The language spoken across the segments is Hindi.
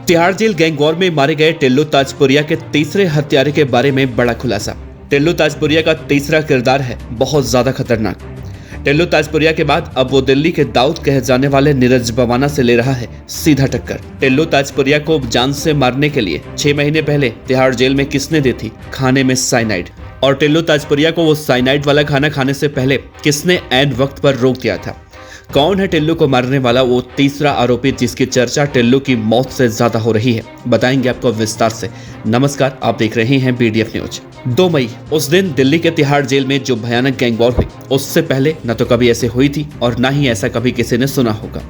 तिहाड़ जेल गैंग वॉर में मारे गए टिल्लू ताजपुरिया के तीसरे हत्यारे के बारे में बड़ा खुलासा। टिल्लू ताजपुरिया का तीसरा किरदार है बहुत ज्यादा खतरनाक। टिल्लू ताजपुरिया के बाद अब वो दिल्ली के दाऊद कहे जाने वाले नीरज बवाना से ले रहा है सीधा टक्कर। टिल्लू ताजपुरिया को जान से मारने के लिए 6 महीने पहले तिहाड़ जेल में किसने दी थी खाने में साइनाइड, और टिल्लू ताजपुरिया को वो साइनाइड वाला खाना खाने से पहले किसने ऐन वक्त पर रोक दिया था। कौन है टिल्लू को मारने वाला वो तीसरा आरोपी जिसकी चर्चा टिल्लू की मौत से ज्यादा हो रही है, बताएंगे आपको विस्तार से। नमस्कार, आप देख रहे हैं BDF न्यूज। 2 मई उस दिन दिल्ली के तिहाड़ जेल में जो भयानक गैंग वॉर हुई, उससे पहले न तो कभी ऐसे हुई थी और न ही ऐसा कभी किसी ने सुना होगा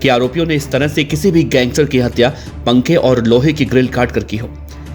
कि आरोपियों ने इस तरह से किसी भी गैंगस्टर की हत्या पंखे और लोहे की ग्रिल काट कर की हो।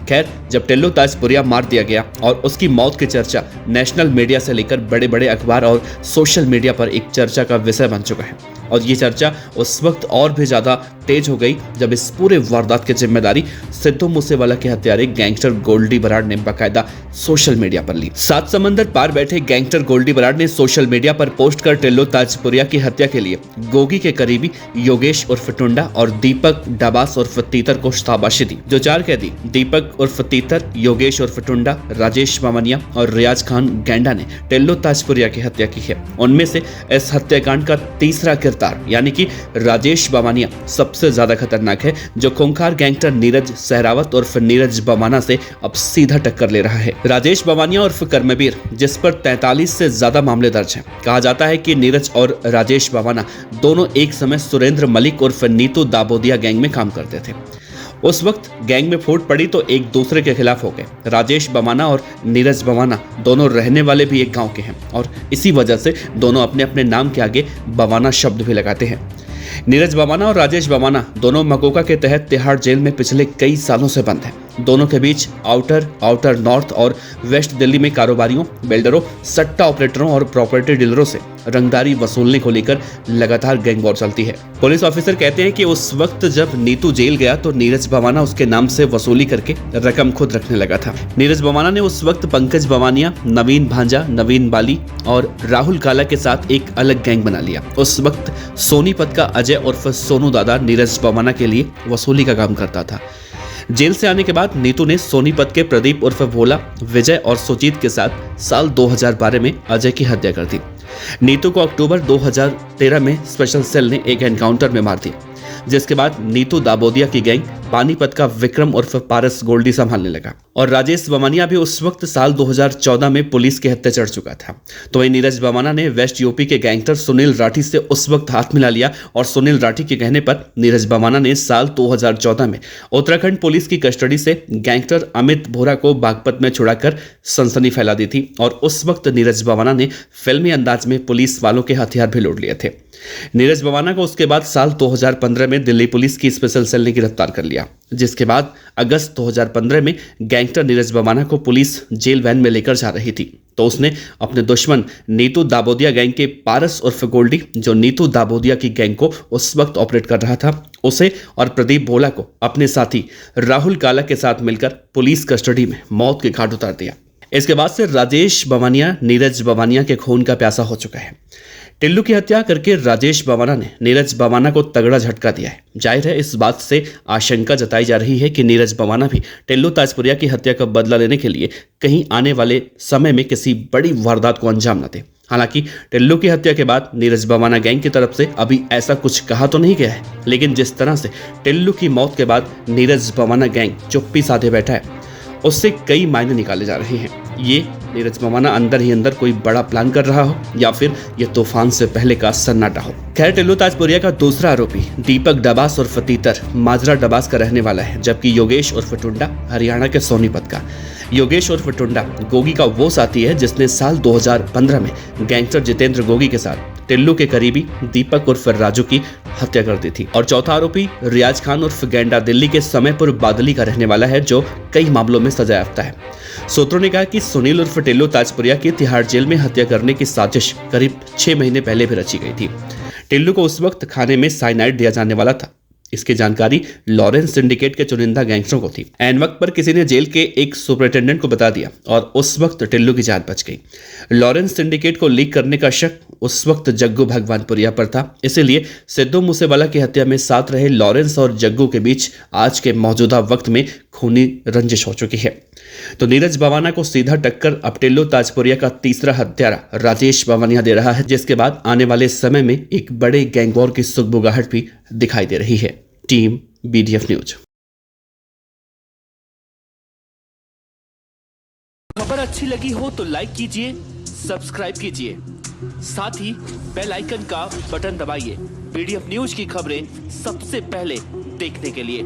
खैर, जब टिल्लू ताजपुरिया मार दिया गया और उसकी मौत की चर्चा नेशनल मीडिया से लेकर बड़े बड़े अखबार और सोशल मीडिया पर एक चर्चा का विषय बन चुका है, और ये चर्चा उस वक्त और भी ज्यादा तेज हो गई जब इस पूरे वारदात की जिम्मेदारी सिद्धू मूसेवाला के हत्यारे गैंगस्टर गोल्डी बराड़ ने बकायदा सोशल मीडिया पर ली। 7 समंदर पार बैठे गैंगस्टर गोल्डी बराड़ ने सोशल मीडिया पर पोस्ट कर टिल्लू ताजपुरिया की हत्या के लिए गोगी के करीबी योगेश उर्फ टुंडा और दीपक डबास उर्फ तीतर को शाबाशी दी। जो 4 कैदी दीपक उर्फ तीतर, योगेश उर्फ टुंडा, राजेश बामनिया और रियाज खान गैंडा ने टिल्लू ताजपुरिया की हत्या की है, उनमें से इस हत्याकांड का तीसरा किरदार यानी कि राजेश बामनिया सबसे ज्यादा खतरनाक है, जो खूंखार गैंगस्टर नीरज सहरावत उर्फ नीरज बवाना से अब सीधा टक्कर ले रहा है। राजेश बामनिया उर्फ कर्मवीर, जिस पर 43 से ज्यादा मामले दर्ज हैं। कहा जाता है कि नीरज और राजेश बामना दोनों एक समय सुरेंद्र मलिक उर्फ नीतू दाबोदिया गैंग में काम करते थे। उस वक्त गैंग में फूट पड़ी तो एक दूसरे के खिलाफ हो गए। राजेश बवाना और नीरज बवाना दोनों रहने वाले भी एक गांव के हैं और इसी वजह से दोनों अपने अपने नाम के आगे बवाना शब्द भी लगाते हैं। नीरज बवाना और राजेश बवाना दोनों मकोका के तहत तिहाड़ जेल में पिछले कई सालों से बंद हैं। दोनों के बीच आउटर नॉर्थ और वेस्ट दिल्ली में कारोबारियों, बिल्डरों, सट्टा ऑपरेटरों और प्रॉपर्टी डीलरों से रंगदारी वसूलने को लेकर लगातार गैंग वॉर चलती है। पुलिस ऑफिसर कहते हैं कि उस वक्त जब नीतू जेल गया तो नीरज बवाना उसके नाम से वसूली करके रकम खुद रखने लगा था। नीरज बवाना ने उस वक्त पंकज बवानिया, नवीन भांजा, नवीन बाली और राहुल काला के साथ एक अलग गैंग बना लिया। उस वक्त सोनीपत का अजय उर्फ सोनू दादा नीरज बवाना के लिए वसूली का काम करता था। जेल से आने के बाद नीतू ने सोनीपत के प्रदीप उर्फ भोला, विजय और सुजीत के साथ साल 2012 में अजय की हत्या कर दी। नीतू को अक्टूबर 2013 में स्पेशल सेल ने एक एनकाउंटर में मार दी, जिसके बाद नीतू दाबोदिया की गैंग पानीपत का विक्रम उर्फ पारस गोल्डी संभालने लगा, और राजेश बवानिया भी उस वक्त साल 2014 में पुलिस के हत्या चढ़ चुका था। तो वही नीरज बवाना ने वेस्ट यूपी के गैंगस्टर सुनील राठी से उस वक्त हाथ मिला लिया, और सुनील राठी के कहने पर नीरज बवाना ने साल 2014 में उत्तराखंड पुलिस की कस्टडी से गैंगस्टर अमित बोरा को बागपत में छुड़ाकर सनसनी फैला दी थी, और उस वक्त नीरज बवाना ने फिल्मी अंदाज में पुलिस वालों के हथियार भी लूट लिए थे। नीरज बवाना को उसके बाद साल 2015 में दिल्ली पुलिस की स्पेशल सेल ने गिरफ्तार कर लिया, जिसके बाद अगस्त 2015 में गैंगस्टर नीरज बवाना को पुलिस जेल वैन में लेकर जा रही थी, तो उसने अपने दुश्मन नीतू दाबोदिया गैंग के पारस उर्फ गोल्डी, जो नीतू दाबोदिया की गैंग को उस वक्त ऑपरेट कर रहा था, उसे और प्रदीप भोला को अपने साथी राहुल काला के साथ मिलकर पुलिस कस्टडी में मौत के घाट उतार दिया। इसके बाद से राजेश बवानिया नीरज बवानिया के खून का प्यासा हो चुका है। टिल्लू की हत्या करके राजेश बवाना ने नीरज बवाना को तगड़ा झटका दिया है। जाहिर है, इस बात से आशंका जताई जा रही है कि नीरज बवाना भी टिल्लू ताजपुरिया की हत्या का बदला लेने के लिए कहीं आने वाले समय में किसी बड़ी वारदात को अंजाम न दे। हालांकि टिल्लू की हत्या के बाद नीरज बवाना गैंग की तरफ से अभी ऐसा कुछ कहा तो नहीं गया है, लेकिन जिस तरह से टिल्लू की मौत के बाद नीरज बवाना गैंग चुप्पी साधे बैठा है, उससे कई मायने निकाले जा रहे हैं। ये नीरज बवाना अंदर ही अंदर कोई बड़ा प्लान कर रहा हो, या फिर ये तूफान से पहले का सन्नाटा हो। खैर, टिल्लू ताजपुरिया का दूसरा आरोपी दीपक डबास उर्फ तीतर माजरा डबास का रहने वाला है, जबकि योगेश उर्फ टुंडा हरियाणा के सोनीपत का। योगेश उर्फ टुंडा गोगी का वो साथी है जिसने साल 2015 में गैंगस्टर जितेंद्र गोगी के साथ टिल्लू के करीबी दीपक उर्फ राजू की हत्या कर दी थी। और चौथा आरोपी रियाज खान उर्फ गैंडा दिल्ली के समयपुर बादली का रहने वाला है, जो कई मामलों में सजा याफ्ता है। सूत्रों ने कहा कि सुनील उर्फ टिल्लू ताजपुरिया की तिहाड़ जेल में हत्या करने की साजिश करीब 6 महीने पहले भी रची गई थी। टिल्लू को उस वक्त खाने में साइनाइड दिया जाने वाला था। इसकी जानकारी लॉरेंस सिंडिकेट के चुनिंदा गैंगस्टरों को थी। ऐन वक्त पर किसी ने जेल के एक सुपरिटेंडेंट को बता दिया और उस वक्त टिल्लू की जान बच गई। लॉरेंस सिंडिकेट को लीक करने का शक उस वक्त जग्गू भगवानपुरिया पर था, इसीलिए सिद्धू मूसेवाला की हत्या में साथ रहे लॉरेंस और जग्गू के बीच आज के मौजूदा वक्त में खूनी रंजिश हो चुकी है। तो नीरज बवाना को सीधा टक्कर अब टिल्लू ताजपुरिया का तीसरा हत्यारा राजेश बवानिया दे रहा है, जिसके बाद आने वाले समय में एक बड़े गैंग वॉर की सुगबुगाहट भी दिखाई दे रही है। Team BDF news. खबर अच्छी लगी हो तो लाइक कीजिए, सब्सक्राइब कीजिए, साथ ही बेल आइकन का बटन दबाइए BDF न्यूज की खबरें सबसे पहले देखने के लिए।